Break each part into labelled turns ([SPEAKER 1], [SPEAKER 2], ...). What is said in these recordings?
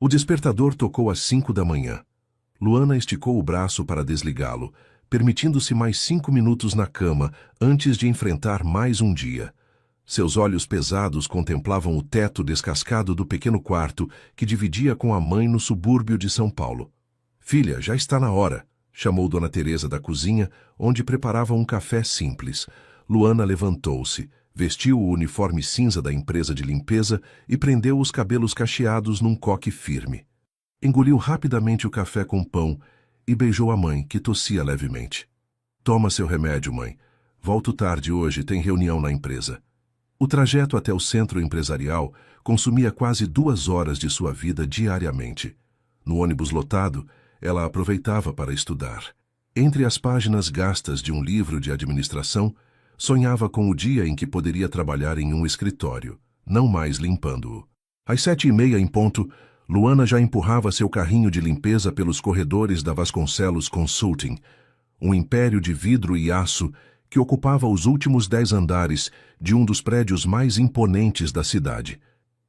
[SPEAKER 1] O despertador tocou às 5 da manhã. Luana esticou o braço para desligá-lo, permitindo-se mais 5 minutos na cama antes de enfrentar mais um dia. Seus olhos pesados contemplavam o teto descascado do pequeno quarto que dividia com a mãe no subúrbio de São Paulo. "Filha, já está na hora", chamou Dona Teresa da cozinha, onde preparava um café simples. Luana levantou-se, vestiu o uniforme cinza da empresa de limpeza e prendeu os cabelos cacheados num coque firme. Engoliu rapidamente o café com pão e beijou a mãe, que tossia levemente. "Toma seu remédio, mãe. Volto tarde hoje, tem reunião na empresa." O trajeto até o centro empresarial consumia quase 2 horas de sua vida diariamente. No ônibus lotado, ela aproveitava para estudar. Entre as páginas gastas de um livro de administração, sonhava com o dia em que poderia trabalhar em um escritório, não mais limpando-o. Às 7h30 em ponto, Luana já empurrava seu carrinho de limpeza pelos corredores da Vasconcelos Consulting, um império de vidro e aço que ocupava os últimos 10 andares de um dos prédios mais imponentes da cidade.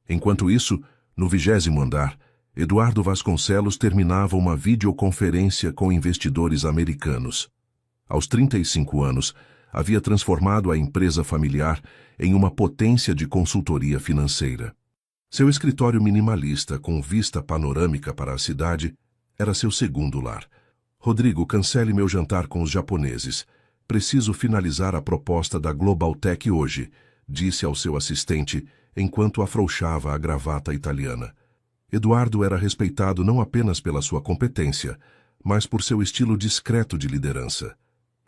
[SPEAKER 1] Enquanto isso, no 20º andar, Eduardo Vasconcelos terminava uma videoconferência com investidores americanos. Aos 35 anos, havia transformado a empresa familiar em uma potência de consultoria financeira. Seu escritório minimalista, com vista panorâmica para a cidade, era seu segundo lar. "Rodrigo, cancele meu jantar com os japoneses. Preciso finalizar a proposta da Global Tech hoje", disse ao seu assistente, enquanto afrouxava a gravata italiana. Eduardo era respeitado não apenas pela sua competência, mas por seu estilo discreto de liderança.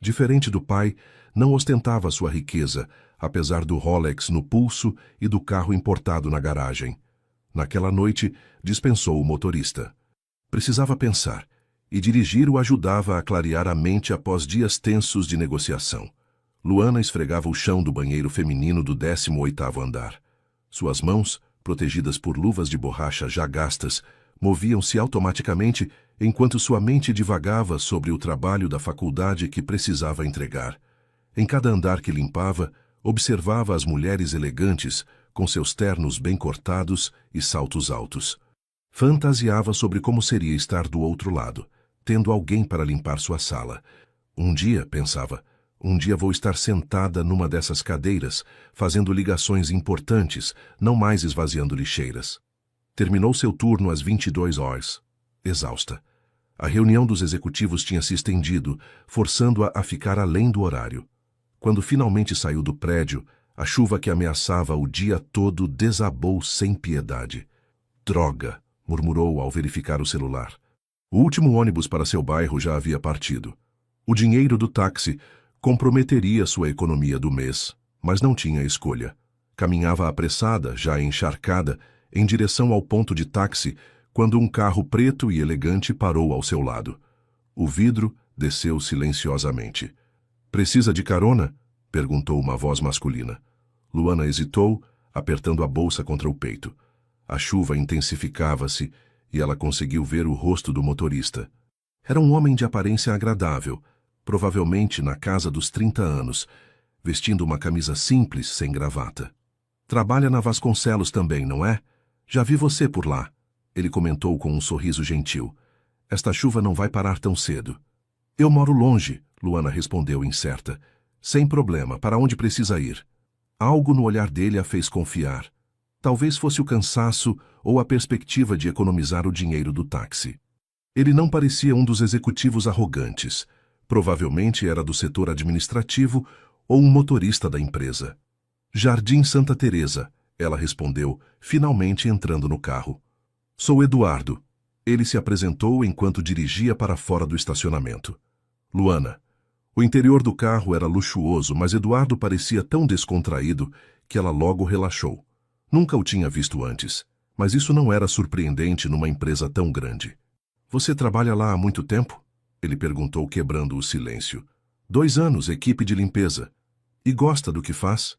[SPEAKER 1] Diferente do pai, não ostentava sua riqueza, apesar do Rolex no pulso e do carro importado na garagem. Naquela noite, dispensou o motorista. Precisava pensar, e dirigir o ajudava a clarear a mente após dias tensos de negociação. Luana esfregava o chão do banheiro feminino do 18º andar. Suas mãos, protegidas por luvas de borracha já gastas, moviam-se automaticamente enquanto sua mente divagava sobre o trabalho da faculdade que precisava entregar. Em cada andar que limpava, observava as mulheres elegantes, com seus ternos bem cortados e saltos altos. Fantasiava sobre como seria estar do outro lado, tendo alguém para limpar sua sala. Um dia, pensava, um dia vou estar sentada numa dessas cadeiras, fazendo ligações importantes, não mais esvaziando lixeiras. Terminou seu turno às 22 horas, exausta. A reunião dos executivos tinha se estendido, forçando-a a ficar além do horário. Quando finalmente saiu do prédio, a chuva que ameaçava o dia todo desabou sem piedade. "Droga", murmurou ao verificar o celular. O último ônibus para seu bairro já havia partido. O dinheiro do táxi comprometeria sua economia do mês, mas não tinha escolha. Caminhava apressada, já encharcada, em direção ao ponto de táxi, quando um carro preto e elegante parou ao seu lado. O vidro desceu silenciosamente. "Precisa de carona?", perguntou uma voz masculina. Luana hesitou, apertando a bolsa contra o peito. A chuva intensificava-se e ela conseguiu ver o rosto do motorista. Era um homem de aparência agradável, provavelmente na casa dos 30 anos, vestindo uma camisa simples, sem gravata. "Trabalha na Vasconcelos também, não é? Já vi você por lá", ele comentou com um sorriso gentil. "Esta chuva não vai parar tão cedo." "Eu moro longe", Luana respondeu incerta. "Sem problema, para onde precisa ir?" Algo no olhar dele a fez confiar. Talvez fosse o cansaço ou a perspectiva de economizar o dinheiro do táxi. Ele não parecia um dos executivos arrogantes. Provavelmente era do setor administrativo ou um motorista da empresa. "Jardim Santa Teresa", ela respondeu, finalmente entrando no carro. "Sou Eduardo." Ele se apresentou enquanto dirigia para fora do estacionamento. "Luana." O interior do carro era luxuoso, mas Eduardo parecia tão descontraído que ela logo relaxou. Nunca o tinha visto antes, mas isso não era surpreendente numa empresa tão grande. "Você trabalha lá há muito tempo?", ele perguntou, quebrando o silêncio. 2 anos, equipe de limpeza." "E gosta do que faz?"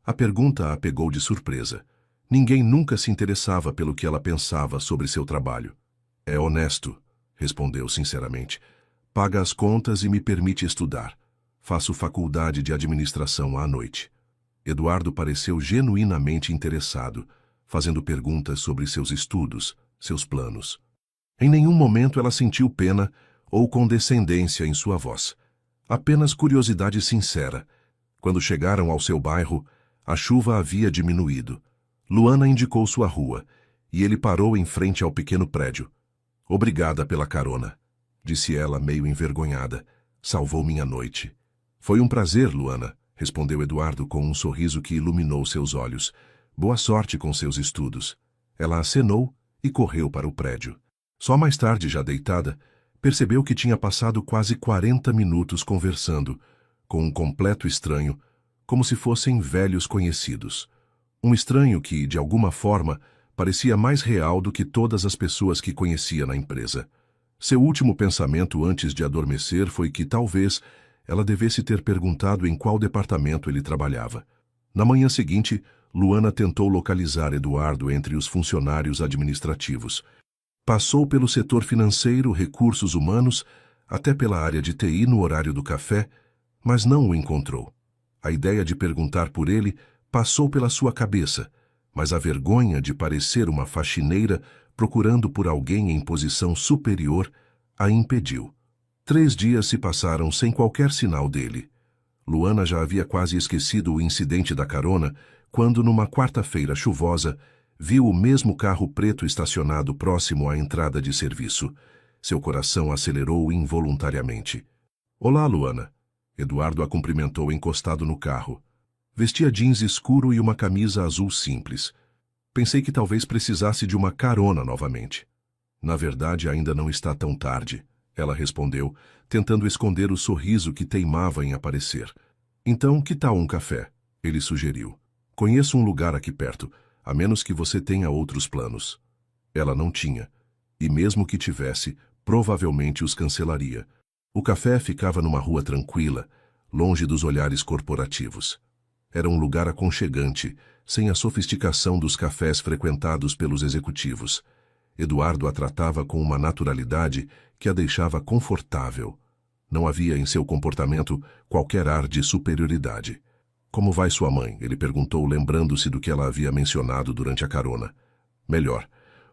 [SPEAKER 1] A pergunta a pegou de surpresa. Ninguém nunca se interessava pelo que ela pensava sobre seu trabalho. "É honesto", respondeu sinceramente. "Paga as contas e me permite estudar. Faço faculdade de administração à noite." Eduardo pareceu genuinamente interessado, fazendo perguntas sobre seus estudos, seus planos. Em nenhum momento ela sentiu pena ou condescendência em sua voz. Apenas curiosidade sincera. Quando chegaram ao seu bairro, a chuva havia diminuído. Luana indicou sua rua, e ele parou em frente ao pequeno prédio. Obrigada pela carona, disse ela meio envergonhada. Salvou minha noite. Foi um prazer, Luana, respondeu Eduardo com um sorriso que iluminou seus olhos. Boa sorte com seus estudos. Ela acenou e correu para o prédio. Só mais tarde, já deitada, percebeu que tinha passado quase 40 minutos conversando com um completo estranho, como se fossem velhos conhecidos. Um estranho que, de alguma forma, parecia mais real do que todas as pessoas que conhecia na empresa. Seu último pensamento antes de adormecer foi que, talvez, ela devesse ter perguntado em qual departamento ele trabalhava. Na manhã seguinte, Luana tentou localizar Eduardo entre os funcionários administrativos. Passou pelo setor financeiro, recursos humanos, até pela área de TI no horário do café, mas não o encontrou. A ideia de perguntar por ele passou pela sua cabeça, mas a vergonha de parecer uma faxineira procurando por alguém em posição superior a impediu. 3 dias se passaram sem qualquer sinal dele. Luana já havia quase esquecido o incidente da carona quando, numa quarta-feira chuvosa, viu o mesmo carro preto estacionado próximo à entrada de serviço. Seu coração acelerou involuntariamente. Olá, Luana. Eduardo a cumprimentou encostado no carro. Vestia jeans escuro e uma camisa azul simples. Pensei que talvez precisasse de uma carona novamente. Na verdade, ainda não está tão tarde, ela respondeu, tentando esconder o sorriso que teimava em aparecer. Então, que tal um café? Ele sugeriu. Conheço um lugar aqui perto, a menos que você tenha outros planos. Ela não tinha, e mesmo que tivesse, provavelmente os cancelaria. O café ficava numa rua tranquila, longe dos olhares corporativos. Era um lugar aconchegante, sem a sofisticação dos cafés frequentados pelos executivos. Eduardo a tratava com uma naturalidade que a deixava confortável. Não havia em seu comportamento qualquer ar de superioridade. Como vai sua mãe? Ele perguntou, lembrando-se do que ela havia mencionado durante a carona. Melhor.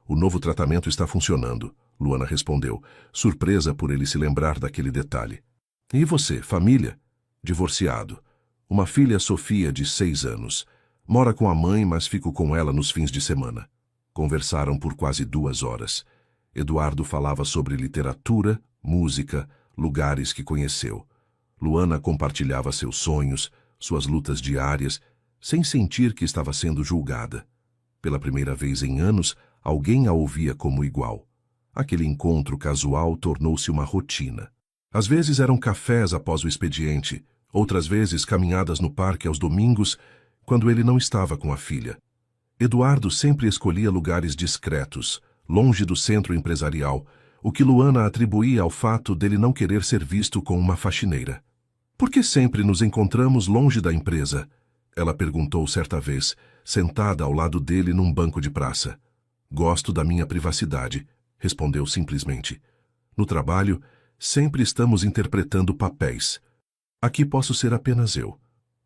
[SPEAKER 1] O novo tratamento está funcionando, Luana respondeu, surpresa por ele se lembrar daquele detalhe. E você, família? Divorciado. Uma filha, Sofia, de 6 anos. Mora com a mãe, mas fico com ela nos fins de semana. Conversaram por quase 2 horas. Eduardo falava sobre literatura, música, lugares que conheceu. Luana compartilhava seus sonhos, suas lutas diárias, sem sentir que estava sendo julgada. Pela primeira vez em anos, alguém a ouvia como igual. Aquele encontro casual tornou-se uma rotina. Às vezes eram cafés após o expediente, outras vezes caminhadas no parque aos domingos, quando ele não estava com a filha. Eduardo sempre escolhia lugares discretos, longe do centro empresarial, o que Luana atribuía ao fato dele não querer ser visto como uma faxineira. Por que sempre nos encontramos longe da empresa? Ela perguntou certa vez, sentada ao lado dele num banco de praça. Gosto da minha privacidade, respondeu simplesmente. No trabalho, sempre estamos interpretando papéis. Aqui posso ser apenas eu.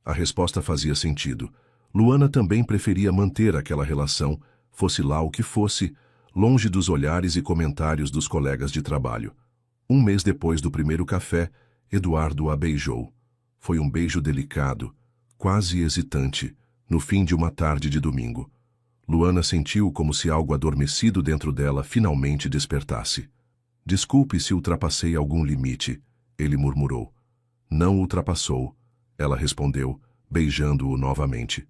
[SPEAKER 1] A resposta fazia sentido. Luana também preferia manter aquela relação, fosse lá o que fosse, longe dos olhares e comentários dos colegas de trabalho. 1 mês depois do primeiro café, Eduardo a beijou. Foi um beijo delicado, quase hesitante, no fim de uma tarde de domingo. Luana sentiu como se algo adormecido dentro dela finalmente despertasse. Desculpe se ultrapassei algum limite, ele murmurou. Não ultrapassou, ela respondeu, beijando-o novamente.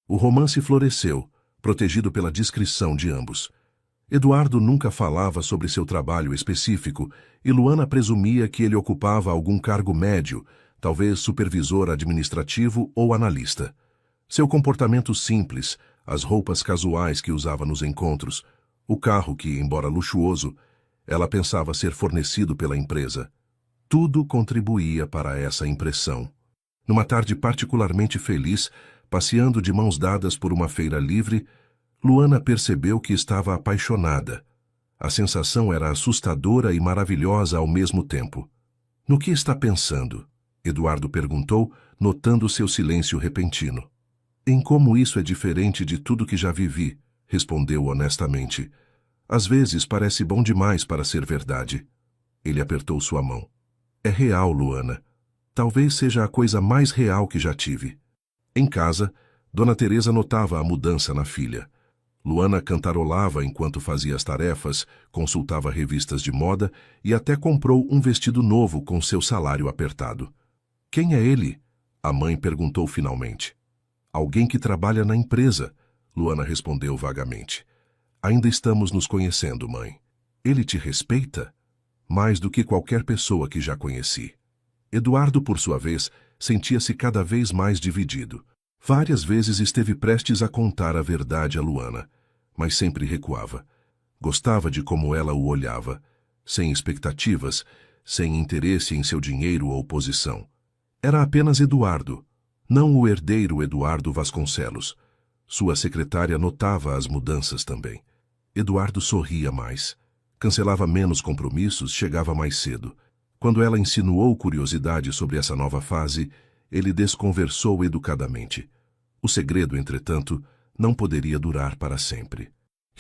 [SPEAKER 1] O romance floresceu, protegido pela discrição de ambos. Eduardo nunca falava sobre seu trabalho específico e Luana presumia que ele ocupava algum cargo médio, talvez supervisor administrativo ou analista. Seu comportamento simples, as roupas casuais que usava nos encontros, o carro que, embora luxuoso, ela pensava ser fornecido pela empresa. Tudo contribuía para essa impressão. Numa tarde particularmente feliz, passeando de mãos dadas por uma feira livre, Luana percebeu que estava apaixonada. A sensação era assustadora e maravilhosa ao mesmo tempo. No que está pensando? Eduardo perguntou, notando seu silêncio repentino. Em como isso é diferente de tudo que já vivi, respondeu honestamente. Às vezes parece bom demais para ser verdade. Ele apertou sua mão. É real, Luana. Talvez seja a coisa mais real que já tive. Em casa, Dona Teresa notava a mudança na filha. Luana cantarolava enquanto fazia as tarefas, consultava revistas de moda e até comprou um vestido novo com seu salário apertado. Quem é ele? A mãe perguntou finalmente. Alguém que trabalha na empresa, Luana respondeu vagamente. Ainda estamos nos conhecendo, mãe. Ele te respeita? Mais do que qualquer pessoa que já conheci. Eduardo, por sua vez, sentia-se cada vez mais dividido. Várias vezes esteve prestes a contar a verdade a Luana, mas sempre recuava. Gostava de como ela o olhava, sem expectativas, sem interesse em seu dinheiro ou posição. Era apenas Eduardo, não o herdeiro Eduardo Vasconcelos. Sua secretária notava as mudanças também. Eduardo sorria mais. Cancelava menos compromissos, chegava mais cedo. Quando ela insinuou curiosidade sobre essa nova fase, ele desconversou educadamente. O segredo, entretanto, não poderia durar para sempre.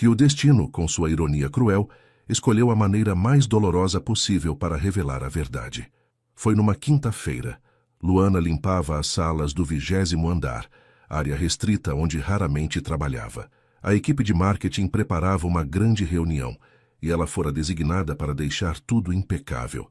[SPEAKER 1] E o destino, com sua ironia cruel, escolheu a maneira mais dolorosa possível para revelar a verdade. Foi numa quinta-feira. Luana limpava as salas do 20º andar, área restrita onde raramente trabalhava. A equipe de marketing preparava uma grande reunião, e ela fora designada para deixar tudo impecável.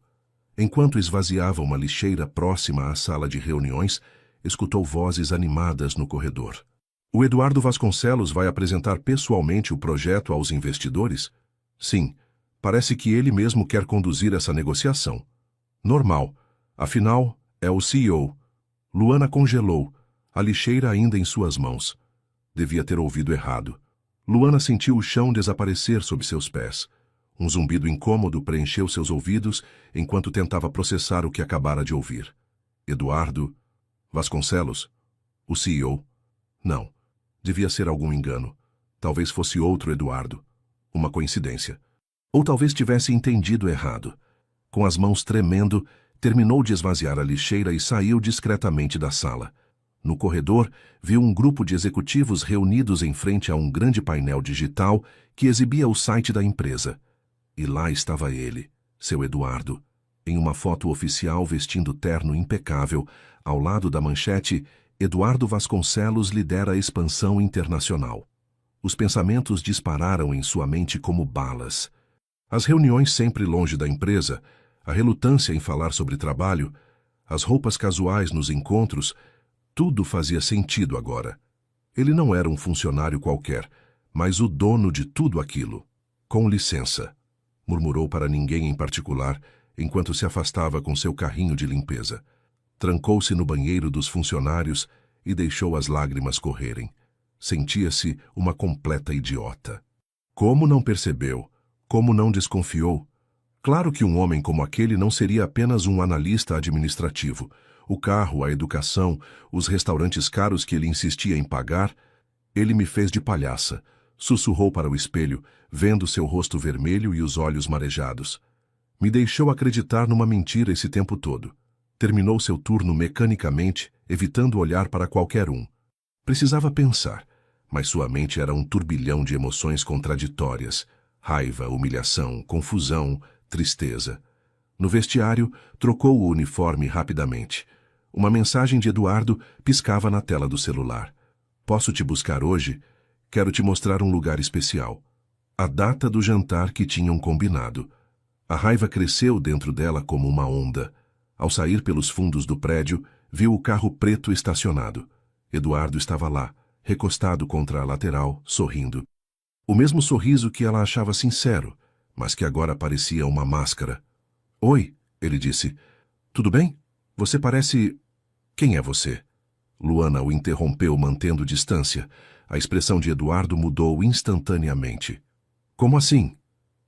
[SPEAKER 1] Enquanto esvaziava uma lixeira próxima à sala de reuniões, escutou vozes animadas no corredor. O Eduardo Vasconcelos vai apresentar pessoalmente o projeto aos investidores? Sim, parece que ele mesmo quer conduzir essa negociação. Normal, afinal, é o CEO. Luana congelou, a lixeira ainda em suas mãos. Devia ter ouvido errado. Luana sentiu o chão desaparecer sob seus pés. Um zumbido incômodo preencheu seus ouvidos enquanto tentava processar o que acabara de ouvir. Eduardo Vasconcelos? O CEO? Não. Devia ser algum engano. Talvez fosse outro Eduardo. Uma coincidência. Ou talvez tivesse entendido errado. Com as mãos tremendo, terminou de esvaziar a lixeira e saiu discretamente da sala. No corredor, viu um grupo de executivos reunidos em frente a um grande painel digital que exibia o site da empresa. E lá estava ele, seu Eduardo, em uma foto oficial vestindo terno impecável, ao lado da manchete Eduardo Vasconcelos lidera a expansão internacional. Os pensamentos dispararam em sua mente como balas. As reuniões sempre longe da empresa, a relutância em falar sobre trabalho, as roupas casuais nos encontros, tudo fazia sentido agora. Ele não era um funcionário qualquer, mas o dono de tudo aquilo. Com licença, murmurou para ninguém em particular, enquanto se afastava com seu carrinho de limpeza. Trancou-se no banheiro dos funcionários e deixou as lágrimas correrem. Sentia-se uma completa idiota. Como não percebeu? Como não desconfiou? Claro que um homem como aquele não seria apenas um analista administrativo. O carro, a educação, os restaurantes caros que ele insistia em pagar. Ele me fez de palhaça. Sussurrou para o espelho, vendo seu rosto vermelho e os olhos marejados. Me deixou acreditar numa mentira esse tempo todo. Terminou seu turno mecanicamente, evitando olhar para qualquer um. Precisava pensar, mas sua mente era um turbilhão de emoções contraditórias. Raiva, humilhação, confusão, tristeza. No vestiário, trocou o uniforme rapidamente. Uma mensagem de Eduardo piscava na tela do celular. Posso te buscar hoje? Quero te mostrar um lugar especial. A data do jantar que tinham combinado. A raiva cresceu dentro dela como uma onda. Ao sair pelos fundos do prédio, viu o carro preto estacionado. Eduardo estava lá, recostado contra a lateral, sorrindo. O mesmo sorriso que ela achava sincero, mas que agora parecia uma máscara. Oi, ele disse. Tudo bem? Você parece... Quem é você? Luana o interrompeu mantendo distância. A expressão de Eduardo mudou instantaneamente. Como assim?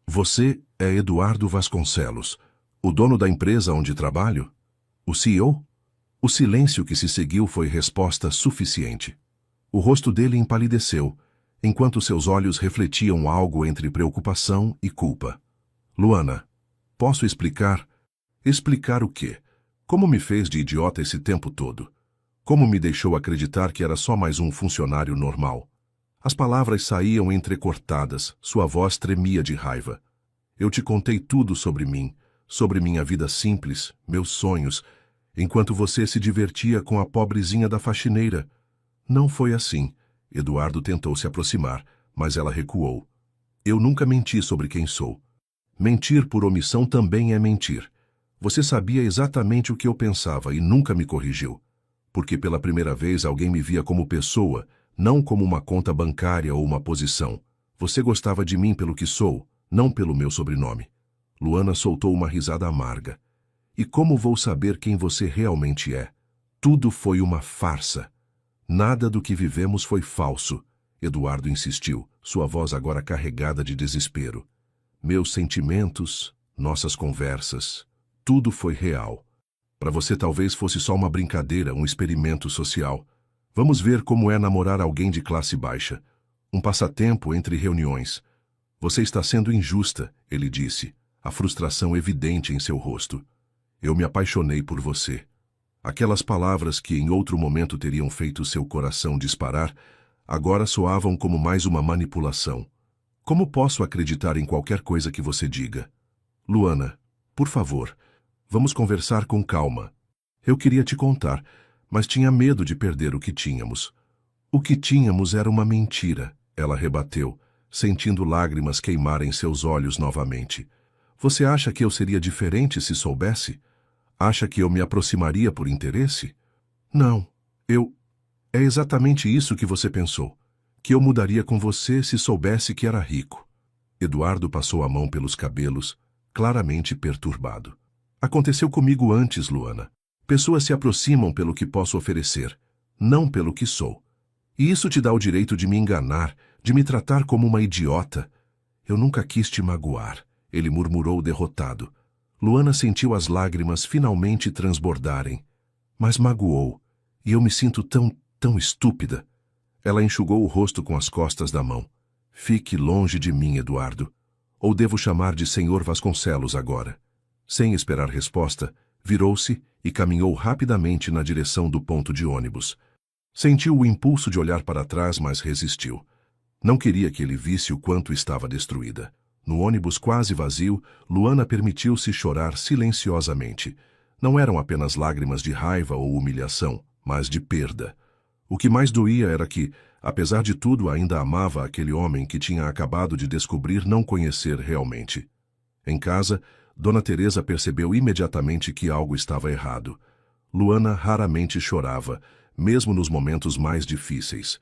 [SPEAKER 1] Você é Eduardo Vasconcelos, o dono da empresa onde trabalho? O CEO? O silêncio que se seguiu foi resposta suficiente. O rosto dele empalideceu, enquanto seus olhos refletiam algo entre preocupação e culpa. Luana, posso explicar? Explicar o quê? Como me fez de idiota esse tempo todo? Como me deixou acreditar que era só mais um funcionário normal? As palavras saíam entrecortadas, sua voz tremia de raiva. Eu te contei tudo sobre mim, sobre minha vida simples, meus sonhos, enquanto você se divertia com a pobrezinha da faxineira. Não foi assim. Eduardo tentou se aproximar, mas ela recuou. Eu nunca menti sobre quem sou. Mentir por omissão também é mentir. Você sabia exatamente o que eu pensava e nunca me corrigiu. Porque pela primeira vez alguém me via como pessoa, não como uma conta bancária ou uma posição. Você gostava de mim pelo que sou, não pelo meu sobrenome. Luana soltou uma risada amarga. E como vou saber quem você realmente é? Tudo foi uma farsa. Nada do que vivemos foi falso. Eduardo insistiu, sua voz agora carregada de desespero. Meus sentimentos, nossas conversas, tudo foi real. Para você talvez fosse só uma brincadeira, um experimento social. Vamos ver como é namorar alguém de classe baixa. Um passatempo entre reuniões. Você está sendo injusta, ele disse, a frustração evidente em seu rosto. Eu me apaixonei por você. Aquelas palavras que em outro momento teriam feito seu coração disparar, agora soavam como mais uma manipulação. Como posso acreditar em qualquer coisa que você diga? Luana, por favor, vamos conversar com calma. Eu queria te contar, mas tinha medo de perder o que tínhamos. O que tínhamos era uma mentira, ela rebateu, sentindo lágrimas queimarem seus olhos novamente. Você acha que eu seria diferente se soubesse? Acha que eu me aproximaria por interesse? Não, É exatamente isso que você pensou. Que eu mudaria com você se soubesse que era rico. Eduardo passou a mão pelos cabelos, claramente perturbado. Aconteceu comigo antes, Luana. Pessoas se aproximam pelo que posso oferecer, não pelo que sou. E isso te dá o direito de me enganar, de me tratar como uma idiota. Eu nunca quis te magoar, ele murmurou derrotado. Luana sentiu as lágrimas finalmente transbordarem. Mas magoou, e eu me sinto tão estúpida. Ela enxugou o rosto com as costas da mão. Fique longe de mim, Eduardo. Ou devo chamar de Senhor Vasconcelos agora? Sem esperar resposta, virou-se e caminhou rapidamente na direção do ponto de ônibus. Sentiu o impulso de olhar para trás, mas resistiu. Não queria que ele visse o quanto estava destruída. No ônibus quase vazio, Luana permitiu-se chorar silenciosamente. Não eram apenas lágrimas de raiva ou humilhação, mas de perda. O que mais doía era que, apesar de tudo, ainda amava aquele homem que tinha acabado de descobrir não conhecer realmente. Em casa, Dona Teresa percebeu imediatamente que algo estava errado. Luana raramente chorava, mesmo nos momentos mais difíceis.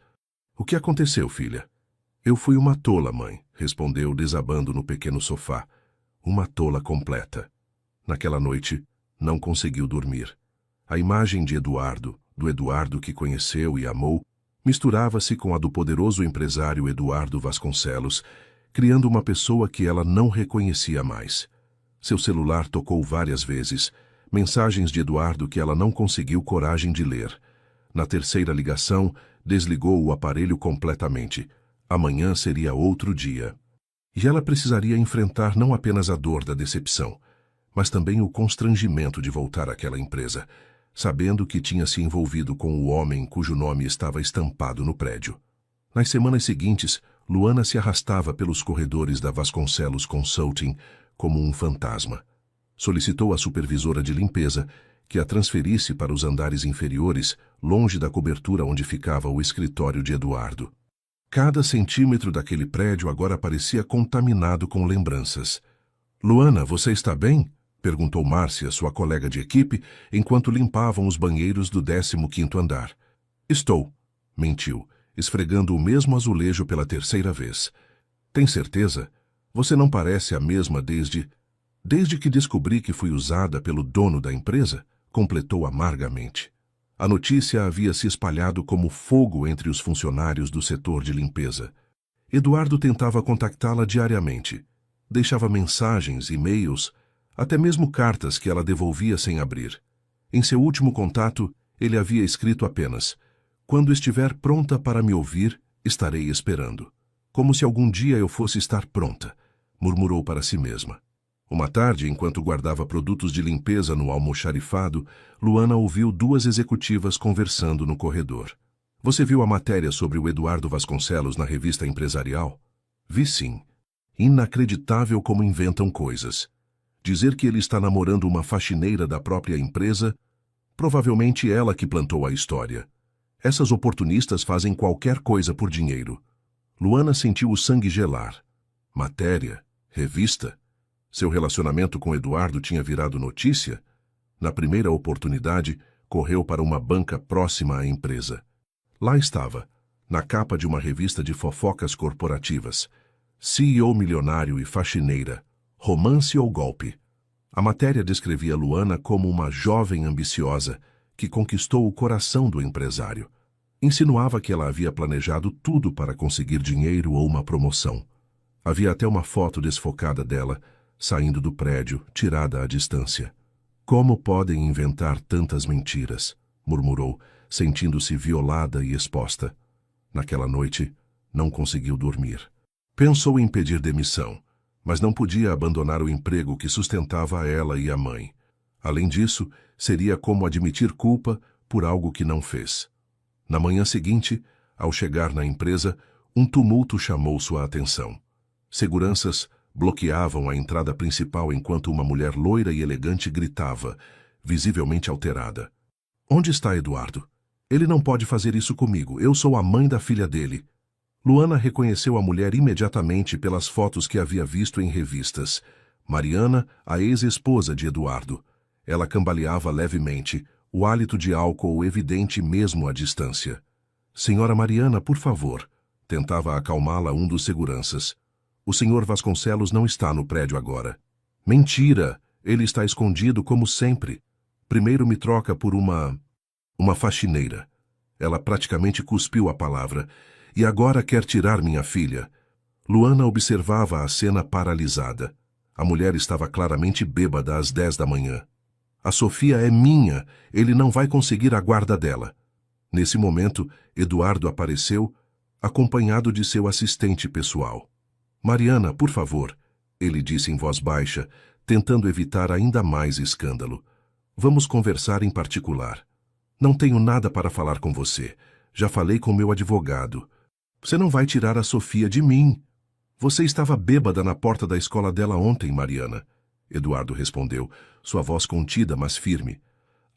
[SPEAKER 1] O que aconteceu, filha? Eu fui uma tola, mãe, respondeu, desabando no pequeno sofá. Uma tola completa. Naquela noite, não conseguiu dormir. A imagem de Eduardo, do Eduardo que conheceu e amou, misturava-se com a do poderoso empresário Eduardo Vasconcelos, criando uma pessoa que ela não reconhecia mais. Seu celular tocou várias vezes, mensagens de Eduardo que ela não conseguiu coragem de ler. Na terceira ligação, desligou o aparelho completamente. Amanhã seria outro dia. E ela precisaria enfrentar não apenas a dor da decepção, mas também o constrangimento de voltar àquela empresa, sabendo que tinha se envolvido com o homem cujo nome estava estampado no prédio. Nas semanas seguintes, Luana se arrastava pelos corredores da Vasconcelos Consulting como um fantasma. Solicitou à supervisora de limpeza que a transferisse para os andares inferiores, longe da cobertura onde ficava o escritório de Eduardo. Cada centímetro daquele prédio agora parecia contaminado com lembranças. "Luana, você está bem?" perguntou Márcia, sua colega de equipe, enquanto limpavam os banheiros do 15º andar. "Estou", mentiu, esfregando o mesmo azulejo pela terceira vez. "Tem certeza? Você não parece a mesma desde que descobri que fui usada pelo dono da empresa?" completou amargamente. A notícia havia se espalhado como fogo entre os funcionários do setor de limpeza. Eduardo tentava contactá-la diariamente. Deixava mensagens, e-mails, até mesmo cartas que ela devolvia sem abrir. Em seu último contato, ele havia escrito apenas: "Quando estiver pronta para me ouvir, estarei esperando." Como se algum dia eu fosse estar pronta, murmurou para si mesma. Uma tarde, enquanto guardava produtos de limpeza no almoxarifado, Luana ouviu duas executivas conversando no corredor. Você viu a matéria sobre o Eduardo Vasconcelos na revista Empresarial? Vi sim. Inacreditável como inventam coisas. Dizer que ele está namorando uma faxineira da própria empresa, provavelmente ela que plantou a história. Essas oportunistas fazem qualquer coisa por dinheiro. Luana sentiu o sangue gelar. Matéria? Revista? Seu relacionamento com Eduardo tinha virado notícia? Na primeira oportunidade, correu para uma banca próxima à empresa. Lá estava, na capa de uma revista de fofocas corporativas. CEO milionário e faxineira. Romance ou golpe? A matéria descrevia Luana como uma jovem ambiciosa que conquistou o coração do empresário. Insinuava que ela havia planejado tudo para conseguir dinheiro ou uma promoção. Havia até uma foto desfocada dela, saindo do prédio, tirada à distância. Como podem inventar tantas mentiras? Murmurou, sentindo-se violada e exposta. Naquela noite, não conseguiu dormir. Pensou em pedir demissão, mas não podia abandonar o emprego que sustentava ela e a mãe. Além disso, seria como admitir culpa por algo que não fez. Na manhã seguinte, ao chegar na empresa, um tumulto chamou sua atenção. Seguranças bloqueavam a entrada principal enquanto uma mulher loira e elegante gritava, visivelmente alterada. Onde está Eduardo? Ele não pode fazer isso comigo. Eu sou a mãe da filha dele. Luana reconheceu a mulher imediatamente pelas fotos que havia visto em revistas. Mariana, a ex-esposa de Eduardo. Ela cambaleava levemente, o hálito de álcool evidente mesmo à distância. Senhora Mariana, por favor, tentava acalmá-la um dos seguranças. O senhor Vasconcelos não está no prédio agora. Mentira! Ele está escondido como sempre. Primeiro me troca por uma faxineira. Ela praticamente cuspiu a palavra. E agora quer tirar minha filha. Luana observava a cena paralisada. A mulher estava claramente bêbada às 10 da manhã. A Sofia é minha. Ele não vai conseguir a guarda dela. Nesse momento, Eduardo apareceu, acompanhado de seu assistente pessoal. Mariana, por favor, ele disse em voz baixa, tentando evitar ainda mais escândalo. Vamos conversar em particular. Não tenho nada para falar com você. Já falei com meu advogado. Você não vai tirar a Sofia de mim. Você estava bêbada na porta da escola dela ontem, Mariana. Eduardo respondeu, sua voz contida, mas firme.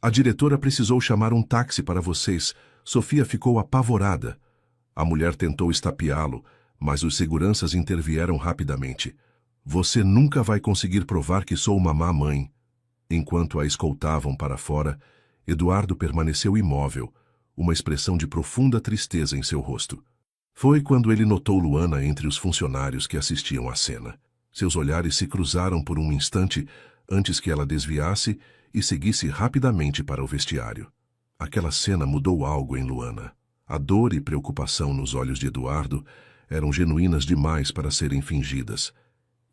[SPEAKER 1] A diretora precisou chamar um táxi para vocês. Sofia ficou apavorada. A mulher tentou estapeá-lo, mas os seguranças intervieram rapidamente. Você nunca vai conseguir provar que sou uma má mãe. Enquanto a escoltavam para fora, Eduardo permaneceu imóvel, uma expressão de profunda tristeza em seu rosto. Foi quando ele notou Luana entre os funcionários que assistiam à cena. Seus olhares se cruzaram por um instante antes que ela desviasse e seguisse rapidamente para o vestiário. Aquela cena mudou algo em Luana. A dor e preocupação nos olhos de Eduardo eram genuínas demais para serem fingidas.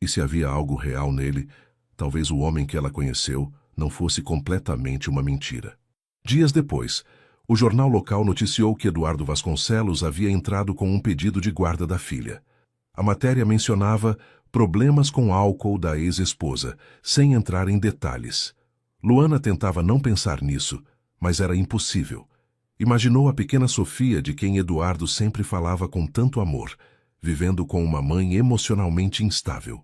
[SPEAKER 1] E se havia algo real nele, talvez o homem que ela conheceu não fosse completamente uma mentira. Dias depois, o jornal local noticiou que Eduardo Vasconcelos havia entrado com um pedido de guarda da filha. A matéria mencionava problemas com álcool da ex-esposa, sem entrar em detalhes. Luana tentava não pensar nisso, mas era impossível. Imaginou a pequena Sofia de quem Eduardo sempre falava com tanto amor, vivendo com uma mãe emocionalmente instável.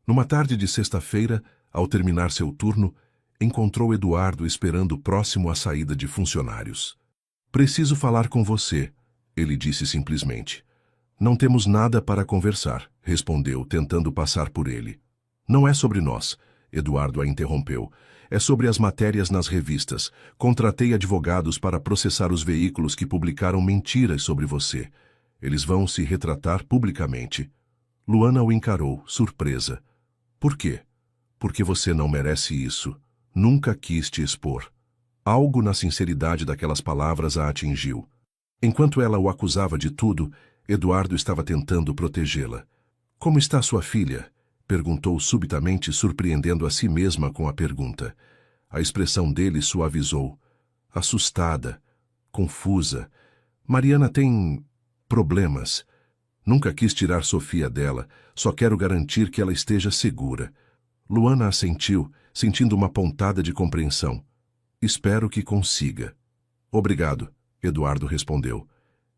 [SPEAKER 1] Numa tarde de sexta-feira, ao terminar seu turno, encontrou Eduardo esperando próximo à saída de funcionários. Preciso falar com você, ele disse simplesmente. Não temos nada para conversar, respondeu, tentando passar por ele. Não é sobre nós, Eduardo a interrompeu. É sobre as matérias nas revistas. Contratei advogados para processar os veículos que publicaram mentiras sobre você. Eles vão se retratar publicamente. Luana o encarou, surpresa. Por quê? Porque você não merece isso. Nunca quis te expor. Algo na sinceridade daquelas palavras a atingiu. Enquanto ela o acusava de tudo, Eduardo estava tentando protegê-la. Como está sua filha? Perguntou subitamente, surpreendendo a si mesma com a pergunta. A expressão dele suavizou. Assustada, confusa. Mariana tem problemas. Nunca quis tirar Sofia dela, só quero garantir que ela esteja segura. Luana assentiu, sentindo uma pontada de compreensão. Espero que consiga. Obrigado, Eduardo respondeu.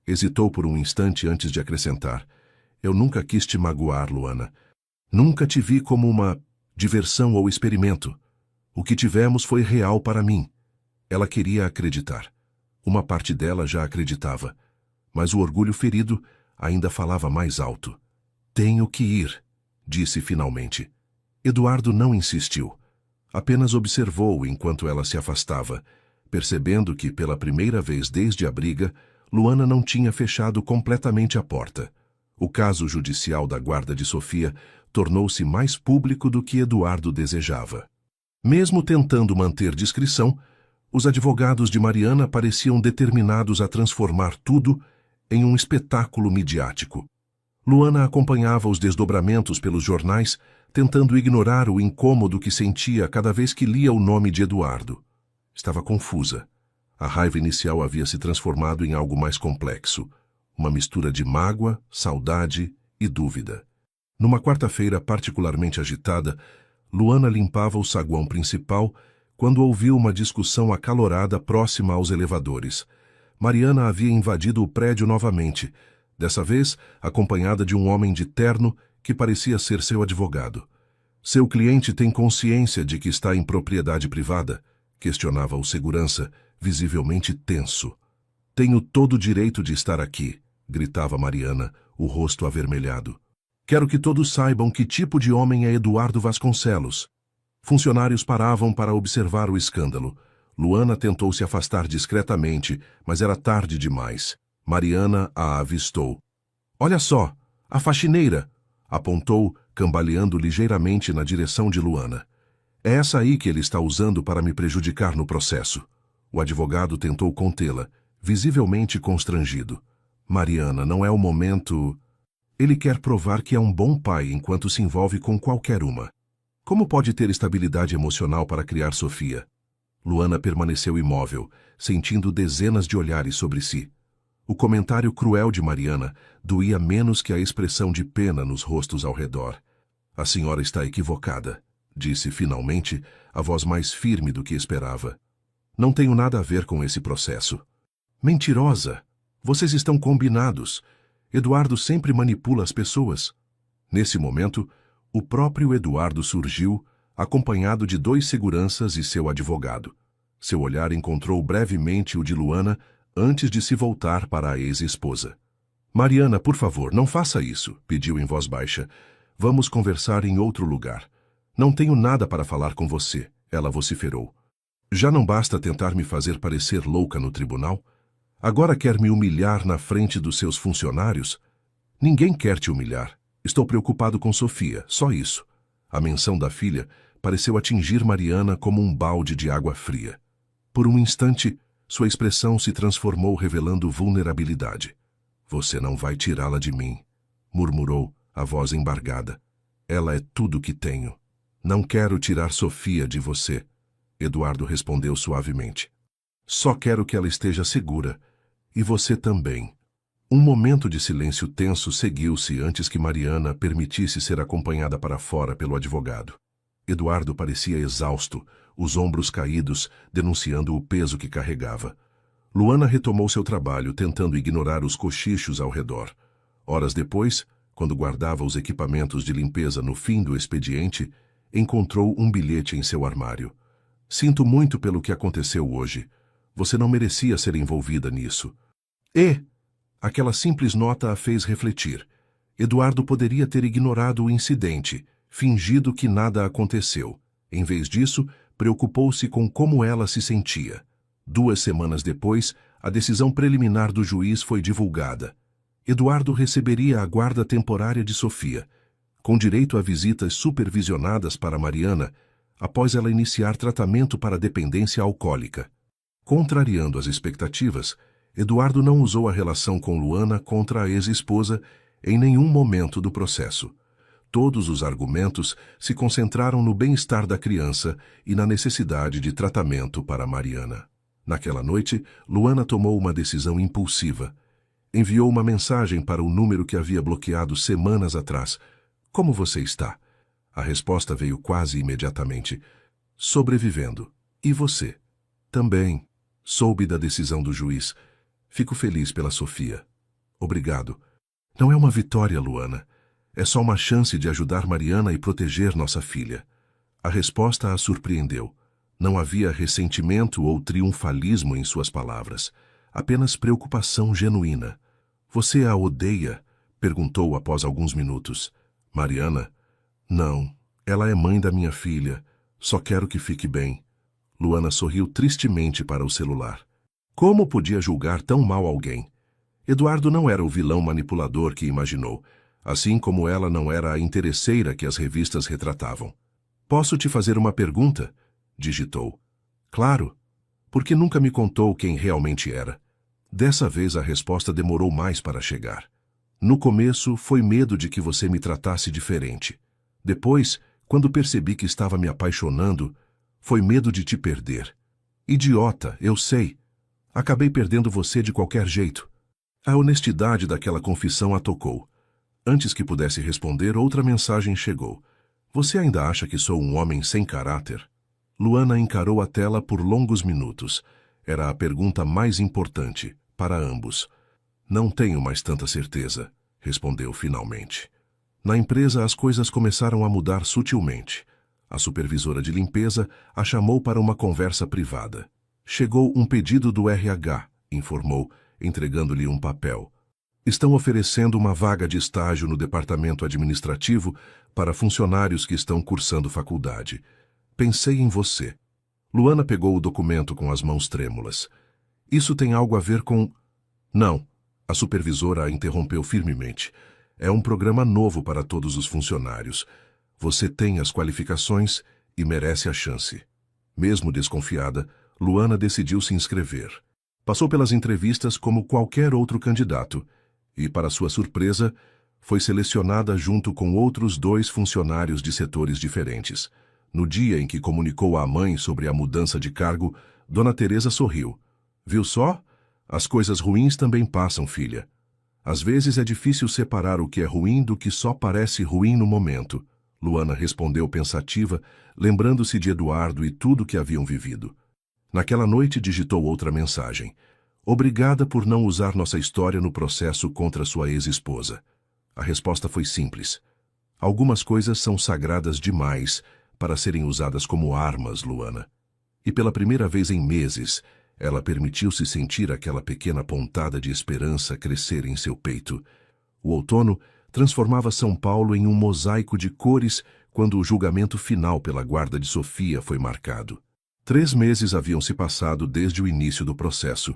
[SPEAKER 1] Hesitou por um instante antes de acrescentar: eu nunca quis te magoar, Luana. Nunca te vi como uma diversão ou experimento. O que tivemos foi real para mim. Ela queria acreditar. Uma parte dela já acreditava. Mas o orgulho ferido ainda falava mais alto. Tenho que ir, disse finalmente. Eduardo não insistiu. Apenas observou enquanto ela se afastava, percebendo que, pela primeira vez desde a briga, Luana não tinha fechado completamente a porta. O caso judicial da guarda de Sofia tornou-se mais público do que Eduardo desejava. Mesmo tentando manter discrição, os advogados de Mariana pareciam determinados a transformar tudo em um espetáculo midiático. Luana acompanhava os desdobramentos pelos jornais, tentando ignorar o incômodo que sentia cada vez que lia o nome de Eduardo. Estava confusa. A raiva inicial havia se transformado em algo mais complexo, uma mistura de mágoa, saudade e dúvida. Numa quarta-feira particularmente agitada, Luana limpava o saguão principal quando ouviu uma discussão acalorada próxima aos elevadores. Mariana havia invadido o prédio novamente, dessa vez acompanhada de um homem de terno que parecia ser seu advogado. Seu cliente tem consciência de que está em propriedade privada? Questionava o segurança, visivelmente tenso. Tenho todo o direito de estar aqui, gritava Mariana, o rosto avermelhado. Quero que todos saibam que tipo de homem é Eduardo Vasconcelos. Funcionários paravam para observar o escândalo. Luana tentou se afastar discretamente, mas era tarde demais. Mariana a avistou. Olha só, a faxineira! Apontou, cambaleando ligeiramente na direção de Luana. É essa aí que ele está usando para me prejudicar no processo. O advogado tentou contê-la, visivelmente constrangido. Mariana, não é o momento... Ele quer provar que é um bom pai enquanto se envolve com qualquer uma. Como pode ter estabilidade emocional para criar Sofia? Luana permaneceu imóvel, sentindo dezenas de olhares sobre si. O comentário cruel de Mariana doía menos que a expressão de pena nos rostos ao redor. A senhora está equivocada, disse finalmente, a voz mais firme do que esperava. Não tenho nada a ver com esse processo. Mentirosa! Vocês estão combinados. Eduardo sempre manipula as pessoas. Nesse momento, o próprio Eduardo surgiu, acompanhado de 2 seguranças e seu advogado. Seu olhar encontrou brevemente o de Luana antes de se voltar para a ex-esposa. Mariana, por favor, não faça isso, pediu em voz baixa. Vamos conversar em outro lugar. Não tenho nada para falar com você, ela vociferou. Já não basta tentar me fazer parecer louca no tribunal? Agora quer me humilhar na frente dos seus funcionários? Ninguém quer te humilhar. Estou preocupado com Sofia, só isso. A menção da filha pareceu atingir Mariana como um balde de água fria. Por um instante, sua expressão se transformou revelando vulnerabilidade. Você não vai tirá-la de mim, murmurou, a voz embargada. Ela é tudo que tenho. Não quero tirar Sofia de você, Eduardo respondeu suavemente. Só quero que ela esteja segura. E você também. Um momento de silêncio tenso seguiu-se antes que Mariana permitisse ser acompanhada para fora pelo advogado. Eduardo parecia exausto, os ombros caídos, denunciando o peso que carregava. Luana retomou seu trabalho, tentando ignorar os cochichos ao redor. Horas depois, quando guardava os equipamentos de limpeza no fim do expediente, encontrou um bilhete em seu armário. Sinto muito pelo que aconteceu hoje. Você não merecia ser envolvida nisso. Aquela simples nota a fez refletir. Eduardo poderia ter ignorado o incidente, fingido que nada aconteceu. Em vez disso, preocupou-se com como ela se sentia. 2 semanas depois, a decisão preliminar do juiz foi divulgada. Eduardo receberia a guarda temporária de Sofia, com direito a visitas supervisionadas para Mariana, após ela iniciar tratamento para dependência alcoólica. Contrariando as expectativas, Eduardo não usou a relação com Luana contra a ex-esposa em nenhum momento do processo. Todos os argumentos se concentraram no bem-estar da criança e na necessidade de tratamento para Mariana. Naquela noite, Luana tomou uma decisão impulsiva. Enviou uma mensagem para o número que havia bloqueado semanas atrás. Como você está? A resposta veio quase imediatamente. Sobrevivendo. E você? Também. Soube da decisão do juiz. Fico feliz pela Sofia. Obrigado. Não é uma vitória, Luana. É só uma chance de ajudar Mariana e proteger nossa filha. A resposta a surpreendeu. Não havia ressentimento ou triunfalismo em suas palavras. Apenas preocupação genuína. Você a odeia? Perguntou após alguns minutos. Mariana? Não. Ela é mãe da minha filha. Só quero que fique bem. Luana sorriu tristemente para o celular. Como podia julgar tão mal alguém? Eduardo não era o vilão manipulador que imaginou, assim como ela não era a interesseira que as revistas retratavam. Posso te fazer uma pergunta? Digitou. Claro. Por que nunca me contou quem realmente era? Dessa vez a resposta demorou mais para chegar. No começo, foi medo de que você me tratasse diferente. Depois, quando percebi que estava me apaixonando, foi medo de te perder. Idiota, eu sei. Acabei perdendo você de qualquer jeito. A honestidade daquela confissão a tocou. Antes que pudesse responder, outra mensagem chegou. Você ainda acha que sou um homem sem caráter? Luana encarou a tela por longos minutos. Era a pergunta mais importante, para ambos. Não tenho mais tanta certeza, respondeu finalmente. Na empresa, as coisas começaram a mudar sutilmente. A supervisora de limpeza a chamou para uma conversa privada. Chegou um pedido do RH, informou, entregando-lhe um papel. Estão oferecendo uma vaga de estágio no departamento administrativo para funcionários que estão cursando faculdade. Pensei em você. Luana pegou o documento com as mãos trêmulas. Isso tem algo a ver com... Não, a supervisora a interrompeu firmemente. É um programa novo para todos os funcionários. Você tem as qualificações e merece a chance. Mesmo desconfiada, Luana decidiu se inscrever. Passou pelas entrevistas como qualquer outro candidato e, para sua surpresa, foi selecionada junto com outros 2 funcionários de setores diferentes. No dia em que comunicou à mãe sobre a mudança de cargo, Dona Teresa sorriu. Viu só? As coisas ruins também passam, filha. Às vezes é difícil separar o que é ruim do que só parece ruim no momento. Luana respondeu pensativa, lembrando-se de Eduardo e tudo que haviam vivido. Naquela noite digitou outra mensagem. Obrigada por não usar nossa história no processo contra sua ex-esposa. A resposta foi simples. Algumas coisas são sagradas demais para serem usadas como armas, Luana. E pela primeira vez em meses, ela permitiu-se sentir aquela pequena pontada de esperança crescer em seu peito. O outono transformava São Paulo em um mosaico de cores quando o julgamento final pela guarda de Sofia foi marcado. 3 meses haviam se passado desde o início do processo,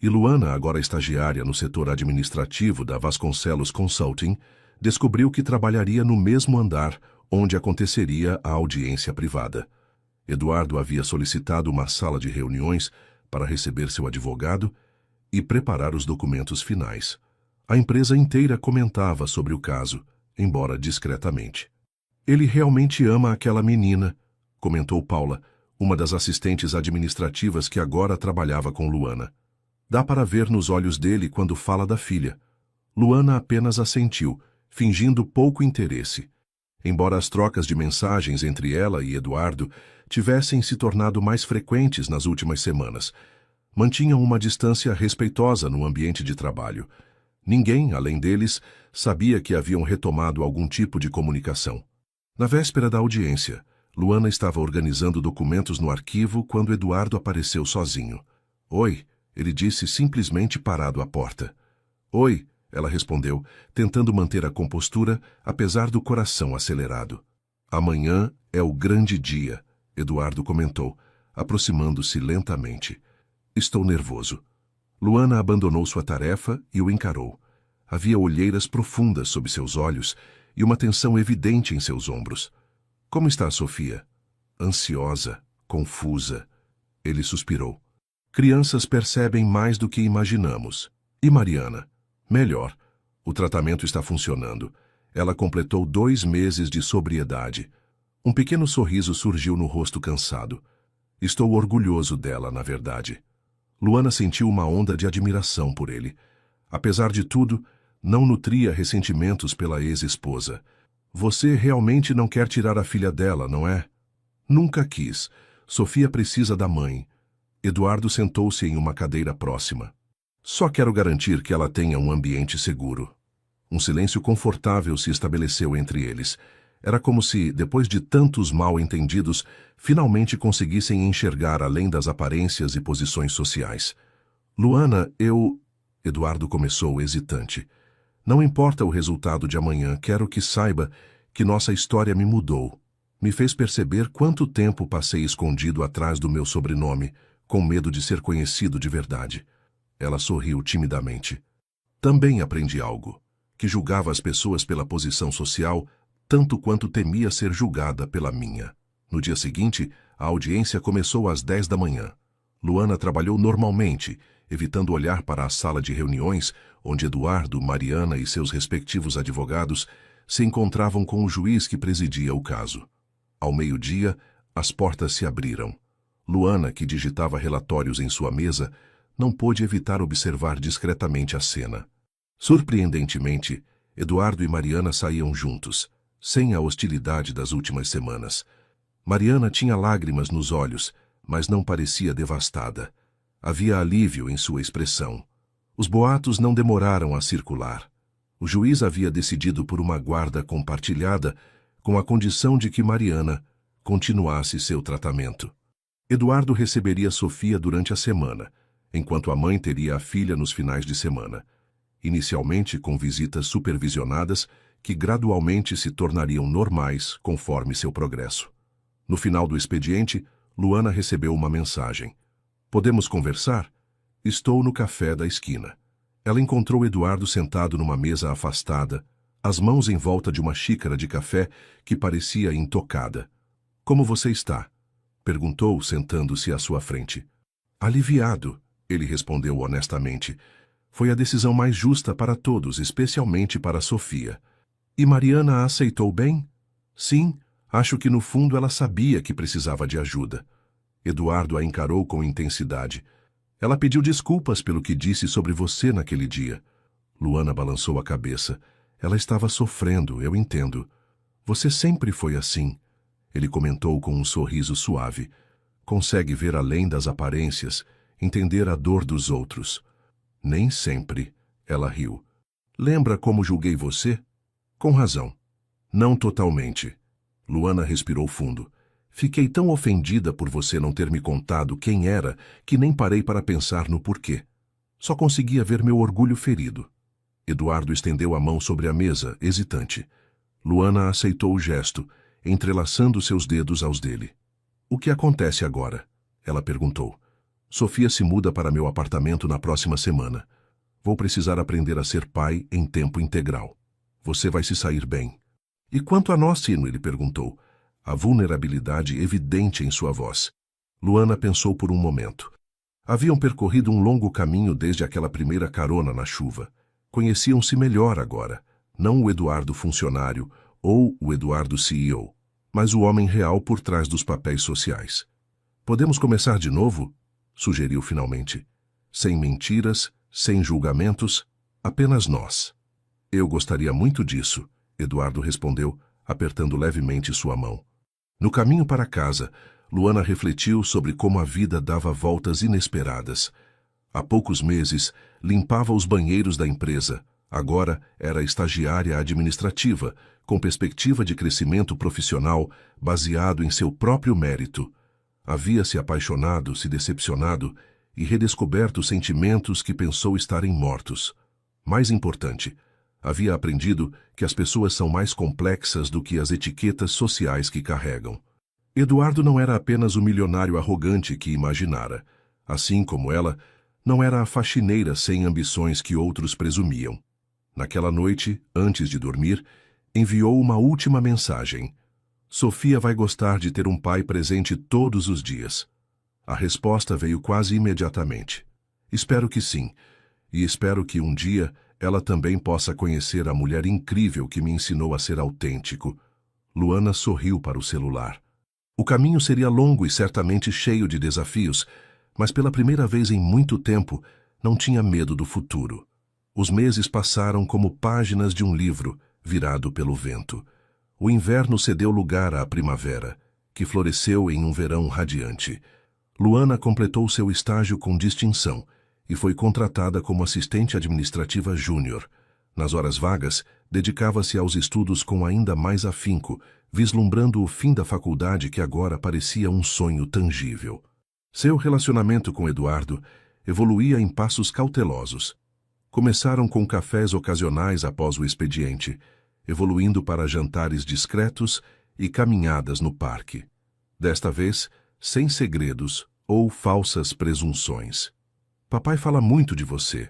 [SPEAKER 1] e Luana, agora estagiária no setor administrativo da Vasconcelos Consulting, descobriu que trabalharia no mesmo andar onde aconteceria a audiência privada. Eduardo havia solicitado uma sala de reuniões para receber seu advogado e preparar os documentos finais. A empresa inteira comentava sobre o caso, embora discretamente. Ele realmente ama aquela menina, comentou Paula, uma das assistentes administrativas que agora trabalhava com Luana. Dá para ver nos olhos dele quando fala da filha. Luana apenas assentiu, fingindo pouco interesse. Embora as trocas de mensagens entre ela e Eduardo tivessem se tornado mais frequentes nas últimas semanas, mantinham uma distância respeitosa no ambiente de trabalho. Ninguém, além deles, sabia que haviam retomado algum tipo de comunicação. Na véspera da audiência, Luana estava organizando documentos no arquivo quando Eduardo apareceu sozinho. Oi, ele disse simplesmente parado à porta. Oi, ela respondeu, tentando manter a compostura, apesar do coração acelerado. Amanhã é o grande dia, Eduardo comentou, aproximando-se lentamente. Estou nervoso. Luana abandonou sua tarefa e o encarou. Havia olheiras profundas sob seus olhos e uma tensão evidente em seus ombros. Como está a Sofia? Ansiosa, confusa. Ele suspirou. Crianças percebem mais do que imaginamos. E Mariana? Melhor. O tratamento está funcionando. Ela completou 2 meses de sobriedade. Um pequeno sorriso surgiu no rosto cansado. Estou orgulhoso dela, na verdade. Luana sentiu uma onda de admiração por ele. Apesar de tudo, não nutria ressentimentos pela ex-esposa. Você realmente não quer tirar a filha dela, não é? Nunca quis. Sofia precisa da mãe. Eduardo sentou-se em uma cadeira próxima. Só quero garantir que ela tenha um ambiente seguro. Um silêncio confortável se estabeleceu entre eles. Era como se, depois de tantos mal-entendidos, finalmente conseguissem enxergar além das aparências e posições sociais. Luana, Eduardo começou hesitante. Não importa o resultado de amanhã, quero que saiba que nossa história me mudou. Me fez perceber quanto tempo passei escondido atrás do meu sobrenome, com medo de ser conhecido de verdade. Ela sorriu timidamente. Também aprendi algo, que julgava as pessoas pela posição social, tanto quanto temia ser julgada pela minha. No dia seguinte, a audiência começou às 10 da manhã. Luana trabalhou normalmente, evitando olhar para a sala de reuniões, onde Eduardo, Mariana e seus respectivos advogados se encontravam com o juiz que presidia o caso. Ao meio-dia, as portas se abriram. Luana, que digitava relatórios em sua mesa, não pôde evitar observar discretamente a cena. Surpreendentemente, Eduardo e Mariana saíam juntos, sem a hostilidade das últimas semanas. Mariana tinha lágrimas nos olhos, mas não parecia devastada. Havia alívio em sua expressão. Os boatos não demoraram a circular. O juiz havia decidido por uma guarda compartilhada, com a condição de que Mariana continuasse seu tratamento. Eduardo receberia Sofia durante a semana, enquanto a mãe teria a filha nos finais de semana, inicialmente com visitas supervisionadas que gradualmente se tornariam normais conforme seu progresso. No final do expediente, Luana recebeu uma mensagem. Podemos conversar? Estou no café da esquina. Ela encontrou Eduardo sentado numa mesa afastada, as mãos em volta de uma xícara de café que parecia intocada. Como você está? Perguntou, sentando-se à sua frente. Aliviado, ele respondeu honestamente. Foi a decisão mais justa para todos, especialmente para Sofia. E Mariana a aceitou bem? Sim, acho que no fundo ela sabia que precisava de ajuda. Eduardo a encarou com intensidade. Ela pediu desculpas pelo que disse sobre você naquele dia. Luana balançou a cabeça. Ela estava sofrendo, eu entendo. Você sempre foi assim. Ele comentou com um sorriso suave. Consegue ver além das aparências, entender a dor dos outros. Nem sempre, ela riu. Lembra como julguei você? Com razão. Não totalmente. Luana respirou fundo. Fiquei tão ofendida por você não ter me contado quem era que nem parei para pensar no porquê. Só conseguia ver meu orgulho ferido. Eduardo estendeu a mão sobre a mesa, hesitante. Luana aceitou o gesto, entrelaçando seus dedos aos dele. O que acontece agora? Ela perguntou. Sofia se muda para meu apartamento na próxima semana. Vou precisar aprender a ser pai em tempo integral. Você vai se sair bem. E quanto a nós, Sino? Ele perguntou, a vulnerabilidade evidente em sua voz. Luana pensou por um momento. Haviam percorrido um longo caminho desde aquela primeira carona na chuva. Conheciam-se melhor agora, não o Eduardo funcionário ou o Eduardo CEO, mas o homem real por trás dos papéis sociais. Podemos começar de novo? Sugeriu finalmente. Sem mentiras, sem julgamentos, apenas nós. Eu gostaria muito disso, Eduardo respondeu, apertando levemente sua mão. No caminho para casa, Luana refletiu sobre como a vida dava voltas inesperadas. Há poucos meses, limpava os banheiros da empresa. Agora era estagiária administrativa, com perspectiva de crescimento profissional baseado em seu próprio mérito. Havia se apaixonado, se decepcionado e redescoberto sentimentos que pensou estarem mortos. Mais importante, havia aprendido que as pessoas são mais complexas do que as etiquetas sociais que carregam. Eduardo não era apenas o milionário arrogante que imaginara. Assim como ela, não era a faxineira sem ambições que outros presumiam. Naquela noite, antes de dormir, enviou uma última mensagem. Sofia vai gostar de ter um pai presente todos os dias. A resposta veio quase imediatamente. Espero que sim, e espero que um dia ela também possa conhecer a mulher incrível que me ensinou a ser autêntico. Luana sorriu para o celular. O caminho seria longo e certamente cheio de desafios, mas pela primeira vez em muito tempo, não tinha medo do futuro. Os meses passaram como páginas de um livro, virado pelo vento. O inverno cedeu lugar à primavera, que floresceu em um verão radiante. Luana completou seu estágio com distinção e foi contratada como assistente administrativa júnior. Nas horas vagas, dedicava-se aos estudos com ainda mais afinco, vislumbrando o fim da faculdade que agora parecia um sonho tangível. Seu relacionamento com Eduardo evoluía em passos cautelosos. Começaram com cafés ocasionais após o expediente, evoluindo para jantares discretos e caminhadas no parque. Desta vez, sem segredos ou falsas presunções. Papai fala muito de você,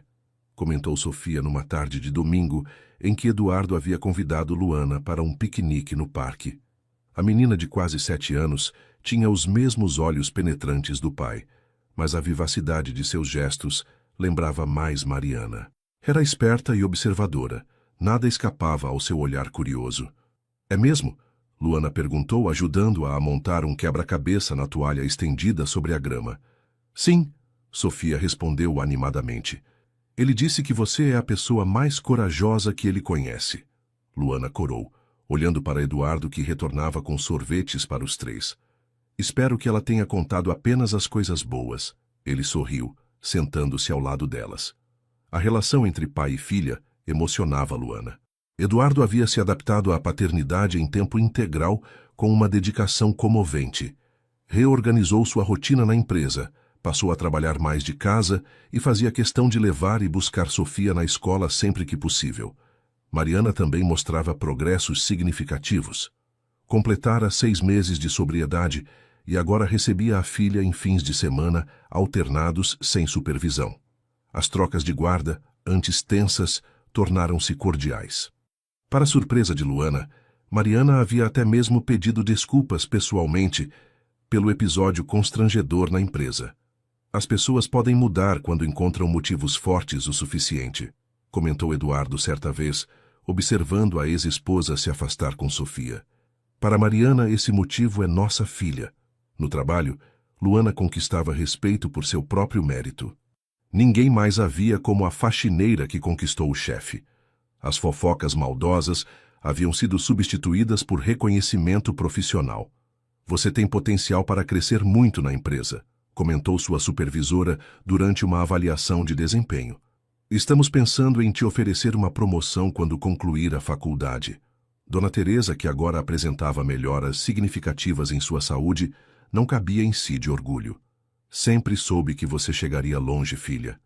[SPEAKER 1] comentou Sofia numa tarde de domingo em que Eduardo havia convidado Luana para um piquenique no parque. A menina de quase 7 anos tinha os mesmos olhos penetrantes do pai, mas a vivacidade de seus gestos lembrava mais Mariana. Era esperta e observadora, nada escapava ao seu olhar curioso. É mesmo? Luana perguntou, ajudando-a a montar um quebra-cabeça na toalha estendida sobre a grama. Sim, Sofia respondeu animadamente. Ele disse que você é a pessoa mais corajosa que ele conhece. Luana corou, olhando para Eduardo, que retornava com sorvetes para os 3. Espero que ela tenha contado apenas as coisas boas. Ele sorriu, sentando-se ao lado delas. A relação entre pai e filha emocionava Luana. Eduardo havia se adaptado à paternidade em tempo integral com uma dedicação comovente. Reorganizou sua rotina na empresa, passou a trabalhar mais de casa e fazia questão de levar e buscar Sofia na escola sempre que possível. Mariana também mostrava progressos significativos. Completara 6 meses de sobriedade e agora recebia a filha em fins de semana alternados sem supervisão. As trocas de guarda, antes tensas, tornaram-se cordiais. Para surpresa de Luana, Mariana havia até mesmo pedido desculpas pessoalmente pelo episódio constrangedor na empresa. As pessoas podem mudar quando encontram motivos fortes o suficiente, comentou Eduardo certa vez, observando a ex-esposa se afastar com Sofia. Para Mariana, esse motivo é nossa filha. No trabalho, Luana conquistava respeito por seu próprio mérito. Ninguém mais a via como a faxineira que conquistou o chefe. As fofocas maldosas haviam sido substituídas por reconhecimento profissional. Você tem potencial para crescer muito na empresa, comentou sua supervisora durante uma avaliação de desempenho. Estamos pensando em te oferecer uma promoção quando concluir a faculdade. Dona Teresa, que agora apresentava melhoras significativas em sua saúde, não cabia em si de orgulho. Sempre soube que você chegaria longe, filha.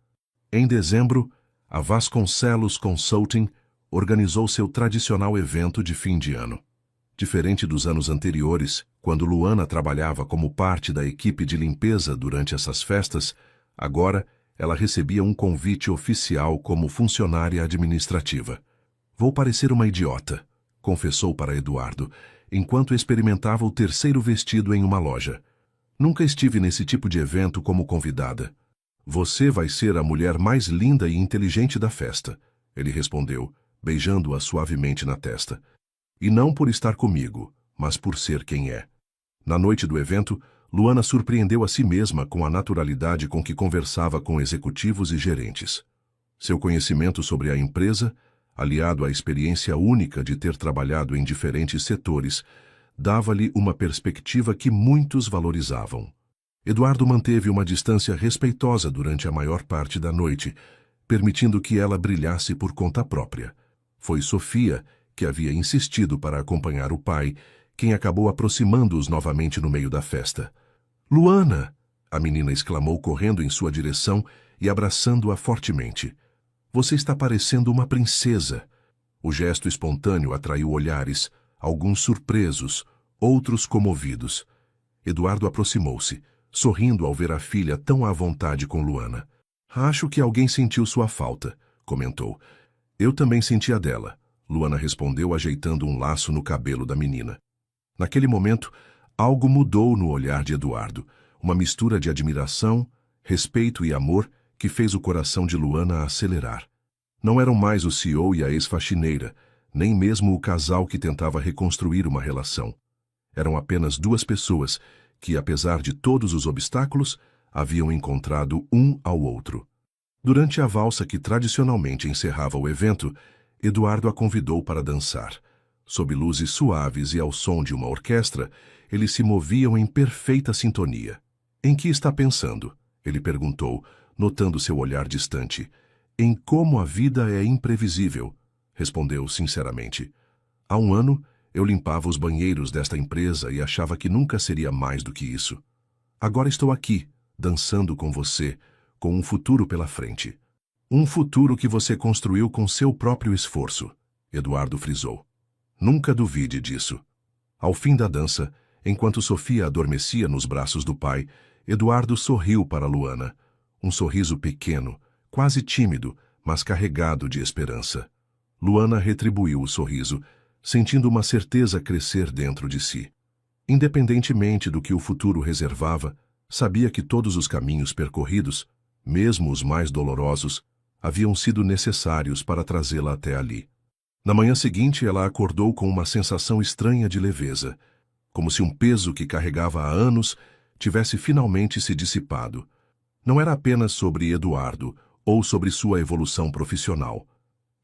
[SPEAKER 1] Em dezembro, a Vasconcelos Consulting organizou seu tradicional evento de fim de ano. Diferente dos anos anteriores, quando Luana trabalhava como parte da equipe de limpeza durante essas festas, agora ela recebia um convite oficial como funcionária administrativa. Vou parecer uma idiota, confessou para Eduardo, enquanto experimentava o 3º vestido em uma loja. Nunca estive nesse tipo de evento como convidada. Você vai ser a mulher mais linda e inteligente da festa, ele respondeu, beijando-a suavemente na testa. E não por estar comigo, mas por ser quem é. Na noite do evento, Luana surpreendeu a si mesma com a naturalidade com que conversava com executivos e gerentes. Seu conhecimento sobre a empresa, aliado à experiência única de ter trabalhado em diferentes setores, dava-lhe uma perspectiva que muitos valorizavam. Eduardo manteve uma distância respeitosa durante a maior parte da noite, permitindo que ela brilhasse por conta própria. Foi Sofia, que havia insistido para acompanhar o pai, quem acabou aproximando-os novamente no meio da festa. Luana! A menina exclamou correndo em sua direção e abraçando-a fortemente. Você está parecendo uma princesa. O gesto espontâneo atraiu olhares, alguns surpresos, outros comovidos. Eduardo aproximou-se, sorrindo ao ver a filha tão à vontade com Luana. Acho que alguém sentiu sua falta, comentou. Eu também senti a dela, Luana respondeu ajeitando um laço no cabelo da menina. Naquele momento, algo mudou no olhar de Eduardo, uma mistura de admiração, respeito e amor que fez o coração de Luana acelerar. Não eram mais o CEO e a ex-faxineira, nem mesmo o casal que tentava reconstruir uma relação. Eram apenas 2 pessoas que, apesar de todos os obstáculos, haviam encontrado um ao outro. Durante a valsa que tradicionalmente encerrava o evento, Eduardo a convidou para dançar. Sob luzes suaves e ao som de uma orquestra, eles se moviam em perfeita sintonia. Em que está pensando? Ele perguntou, notando seu olhar distante. Em como a vida é imprevisível, respondeu sinceramente. Há um ano, eu limpava os banheiros desta empresa e achava que nunca seria mais do que isso. Agora estou aqui, dançando com você, com um futuro pela frente. Um futuro que você construiu com seu próprio esforço, Eduardo frisou. Nunca duvide disso. Ao fim da dança, enquanto Sofia adormecia nos braços do pai, Eduardo sorriu para Luana. Um sorriso pequeno, quase tímido, mas carregado de esperança. Luana retribuiu o sorriso, sentindo uma certeza crescer dentro de si. Independentemente do que o futuro reservava, sabia que todos os caminhos percorridos, mesmo os mais dolorosos, haviam sido necessários para trazê-la até ali. Na manhã seguinte, ela acordou com uma sensação estranha de leveza, como se um peso que carregava há anos tivesse finalmente se dissipado. Não era apenas sobre Eduardo ou sobre sua evolução profissional.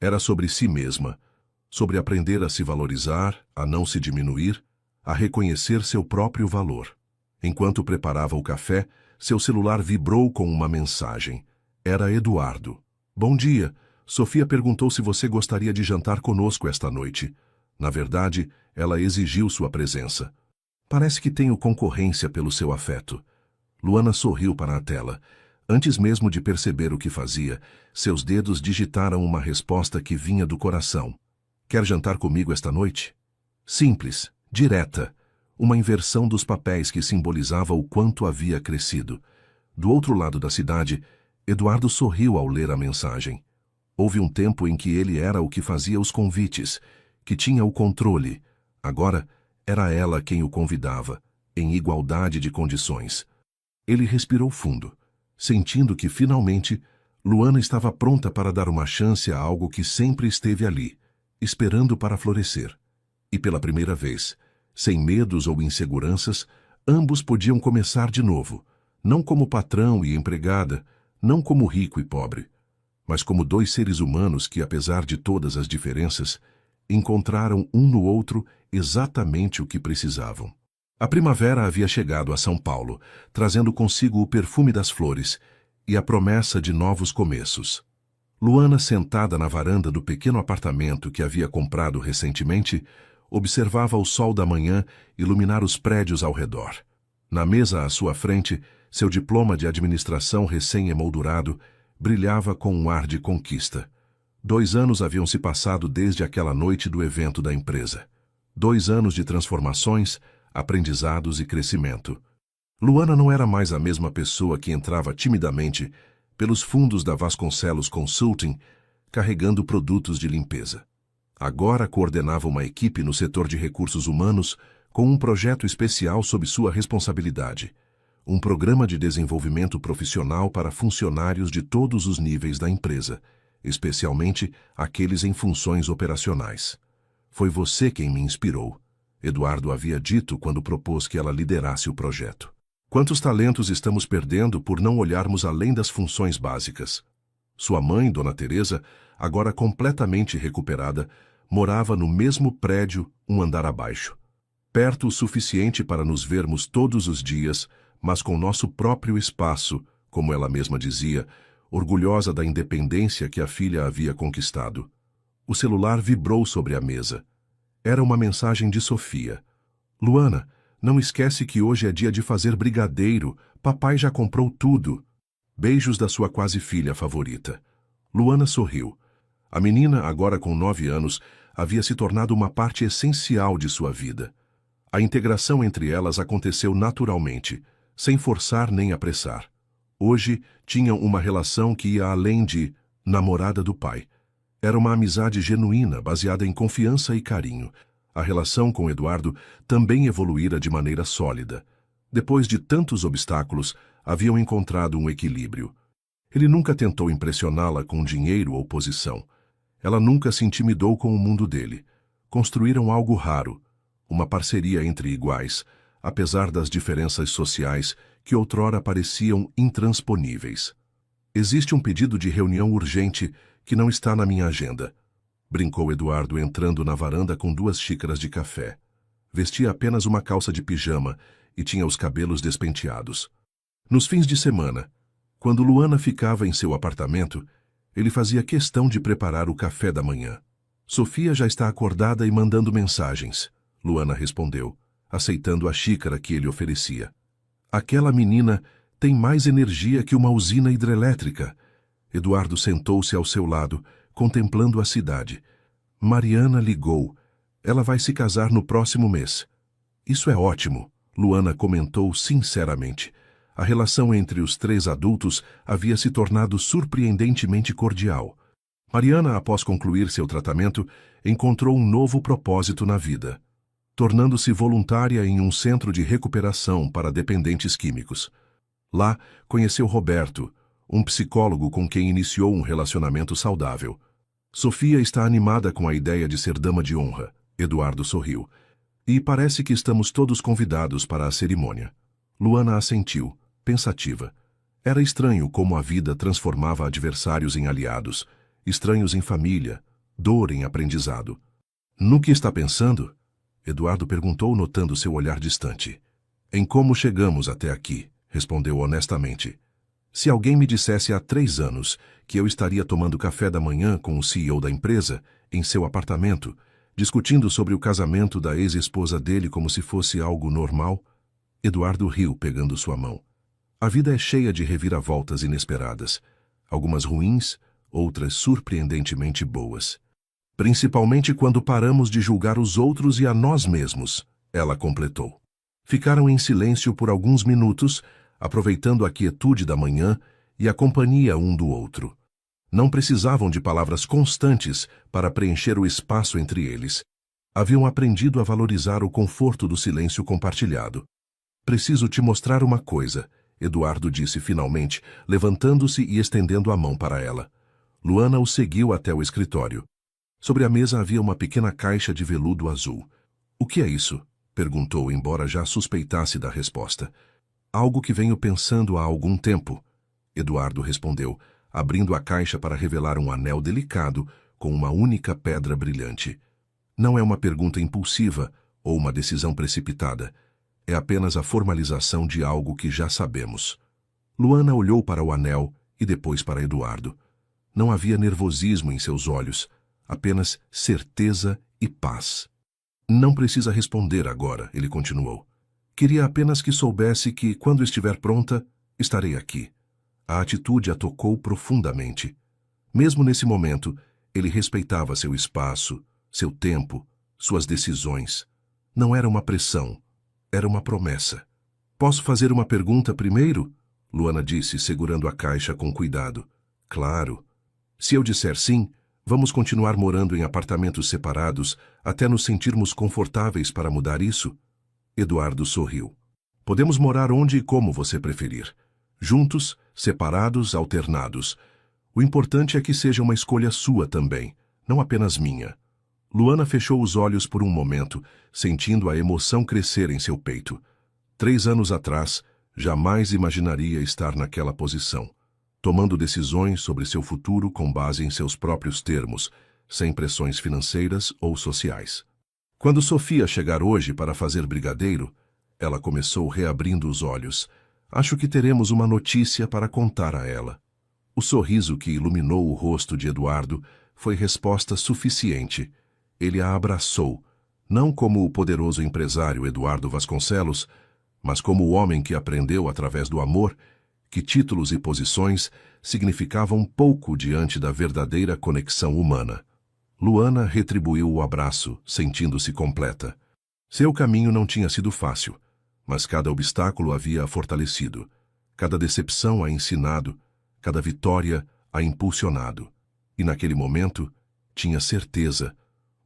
[SPEAKER 1] Era sobre si mesma, sobre aprender a se valorizar, a não se diminuir, a reconhecer seu próprio valor. Enquanto preparava o café, seu celular vibrou com uma mensagem. Era Eduardo. Bom dia. Sofia perguntou se você gostaria de jantar conosco esta noite. Na verdade, ela exigiu sua presença. Parece que tenho concorrência pelo seu afeto. Luana sorriu para a tela. Antes mesmo de perceber o que fazia, seus dedos digitaram uma resposta que vinha do coração. Quer jantar comigo esta noite? Simples, direta. Uma inversão dos papéis que simbolizava o quanto havia crescido. Do outro lado da cidade, Eduardo sorriu ao ler a mensagem. Houve um tempo em que ele era o que fazia os convites, que tinha o controle. Agora, era ela quem o convidava, em igualdade de condições. Ele respirou fundo, sentindo que, finalmente, Luana estava pronta para dar uma chance a algo que sempre esteve ali, esperando para florescer. E pela primeira vez, sem medos ou inseguranças, ambos podiam começar de novo, não como patrão e empregada, não como rico e pobre, mas como dois seres humanos que, apesar de todas as diferenças, encontraram um no outro exatamente o que precisavam. A primavera havia chegado a São Paulo, trazendo consigo o perfume das flores e a promessa de novos começos. Luana, sentada na varanda do pequeno apartamento que havia comprado recentemente, observava o sol da manhã iluminar os prédios ao redor. Na mesa à sua frente, seu diploma de administração recém-emoldurado brilhava com um ar de conquista. 2 anos haviam se passado desde aquela noite do evento da empresa. 2 anos de transformações, aprendizados e crescimento. Luana não era mais a mesma pessoa que entrava timidamente pelos fundos da Vasconcelos Consulting, carregando produtos de limpeza. Agora coordenava uma equipe no setor de recursos humanos com um projeto especial sob sua responsabilidade. Um programa de desenvolvimento profissional para funcionários de todos os níveis da empresa, especialmente aqueles em funções operacionais. Foi você quem me inspirou, Eduardo havia dito quando propôs que ela liderasse o projeto. Quantos talentos estamos perdendo por não olharmos além das funções básicas? Sua mãe, Dona Teresa, agora completamente recuperada, morava no mesmo prédio, um andar abaixo. Perto o suficiente para nos vermos todos os dias, mas com nosso próprio espaço, como ela mesma dizia, orgulhosa da independência que a filha havia conquistado. O celular vibrou sobre a mesa. Era uma mensagem de Sofia. Luana, não esquece que hoje é dia de fazer brigadeiro, papai já comprou tudo. Beijos da sua quase filha favorita. Luana sorriu. A menina, agora com 9 anos, havia se tornado uma parte essencial de sua vida. A integração entre elas aconteceu naturalmente, sem forçar nem apressar. Hoje, tinham uma relação que ia além de namorada do pai. Era uma amizade genuína, baseada em confiança e carinho. A relação com Eduardo também evoluíra de maneira sólida. Depois de tantos obstáculos, haviam encontrado um equilíbrio. Ele nunca tentou impressioná-la com dinheiro ou posição. Ela nunca se intimidou com o mundo dele. Construíram algo raro, uma parceria entre iguais, apesar das diferenças sociais que outrora pareciam intransponíveis. Existe um pedido de reunião urgente que não está na minha agenda, brincou Eduardo entrando na varanda com 2 xícaras de café. Vestia apenas uma calça de pijama e tinha os cabelos despenteados. Nos fins de semana, Quando Luana ficava em seu apartamento, ele fazia questão de preparar o café da manhã. Sofia já está acordada e mandando mensagens, Luana respondeu, aceitando a xícara que ele oferecia. Aquela menina tem mais energia que uma usina hidrelétrica. Eduardo sentou-se ao seu lado, contemplando a cidade. Mariana ligou. Ela vai se casar no próximo mês. Isso é ótimo, Luana comentou sinceramente. A relação entre os três adultos havia se tornado surpreendentemente cordial. Mariana, após concluir seu tratamento, encontrou um novo propósito na vida, tornando-se voluntária em um centro de recuperação para dependentes químicos. Lá, conheceu Roberto, um psicólogo com quem iniciou um relacionamento saudável. Sofia está animada com a ideia de ser dama de honra, Eduardo sorriu. E parece que estamos todos convidados para a cerimônia. Luana assentiu, pensativa. Era estranho como a vida transformava adversários em aliados, estranhos em família, dor em aprendizado. No que está pensando? Eduardo perguntou, notando seu olhar distante. Em como chegamos até aqui, respondeu honestamente. Se alguém me dissesse há 3 anos que eu estaria tomando café da manhã com o CEO da empresa, em seu apartamento, discutindo sobre o casamento da ex-esposa dele como se fosse algo normal, Eduardo riu, pegando sua mão. A vida é cheia de reviravoltas inesperadas, algumas ruins, outras surpreendentemente boas. Principalmente quando paramos de julgar os outros e a nós mesmos, ela completou. Ficaram em silêncio por alguns minutos, aproveitando a quietude da manhã e a companhia um do outro. Não precisavam de palavras constantes para preencher o espaço entre eles. Haviam aprendido a valorizar o conforto do silêncio compartilhado. Preciso te mostrar uma coisa, Eduardo disse finalmente, levantando-se e estendendo a mão para ela. Luana o seguiu até o escritório. Sobre a mesa havia uma pequena caixa de veludo azul. O que é isso? Perguntou, embora já suspeitasse da resposta. Algo que venho pensando há algum tempo, Eduardo respondeu, abrindo a caixa para revelar um anel delicado com uma única pedra brilhante. Não é uma pergunta impulsiva ou uma decisão precipitada. É apenas a formalização de algo que já sabemos. Luana olhou para o anel e depois para Eduardo. Não havia nervosismo em seus olhos, apenas certeza e paz. Não precisa responder agora, ele continuou. Queria apenas que soubesse que, quando estiver pronta, estarei aqui. A atitude a tocou profundamente. Mesmo nesse momento, ele respeitava seu espaço, seu tempo, suas decisões. Não era uma pressão, era uma promessa. Posso fazer uma pergunta primeiro? Luana disse, segurando a caixa com cuidado. Claro. Se eu disser sim, vamos continuar morando em apartamentos separados até nos sentirmos confortáveis para mudar isso? Eduardo sorriu. Podemos morar onde e como você preferir. Juntos, separados, alternados. O importante é que seja uma escolha sua também, não apenas minha. Luana fechou os olhos por um momento, sentindo a emoção crescer em seu peito. 3 anos atrás, jamais imaginaria estar naquela posição, tomando decisões sobre seu futuro com base em seus próprios termos, sem pressões financeiras ou sociais. Quando Sofia chegar hoje para fazer brigadeiro, ela começou reabrindo os olhos. Acho que teremos uma notícia para contar a ela. O sorriso que iluminou o rosto de Eduardo foi resposta suficiente. Ele a abraçou, não como o poderoso empresário Eduardo Vasconcelos, mas como o homem que aprendeu através do amor que títulos e posições significavam pouco diante da verdadeira conexão humana. Luana retribuiu o abraço, sentindo-se completa. Seu caminho não tinha sido fácil, mas cada obstáculo havia a fortalecido, cada decepção a ensinado, cada vitória a impulsionado. E naquele momento, tinha certeza,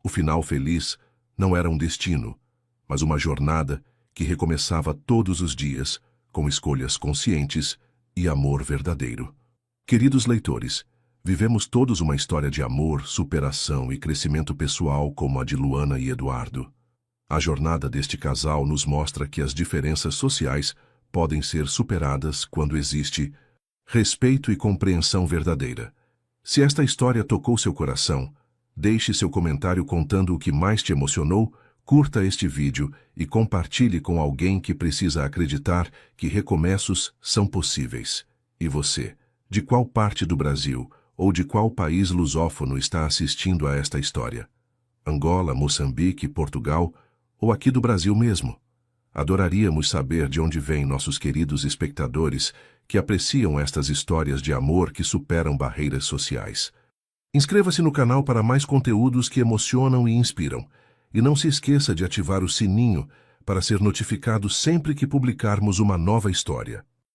[SPEAKER 1] o final feliz não era um destino, mas uma jornada que recomeçava todos os dias, com escolhas conscientes e amor verdadeiro. Queridos leitores, vivemos todos uma história de amor, superação e crescimento pessoal como a de Luana e Eduardo. A jornada deste casal nos mostra que as diferenças sociais podem ser superadas quando existe respeito e compreensão verdadeira. Se esta história tocou seu coração, deixe seu comentário contando o que mais te emocionou, curta este vídeo e compartilhe com alguém que precisa acreditar que recomeços são possíveis. E você, de qual parte do Brasil ou de qual país lusófono está assistindo a esta história? Angola, Moçambique, Portugal ou aqui do Brasil mesmo? Adoraríamos saber de onde vêm nossos queridos espectadores que apreciam estas histórias de amor que superam barreiras sociais. Inscreva-se no canal para mais conteúdos que emocionam e inspiram. E não se esqueça de ativar o sininho para ser notificado sempre que publicarmos uma nova história.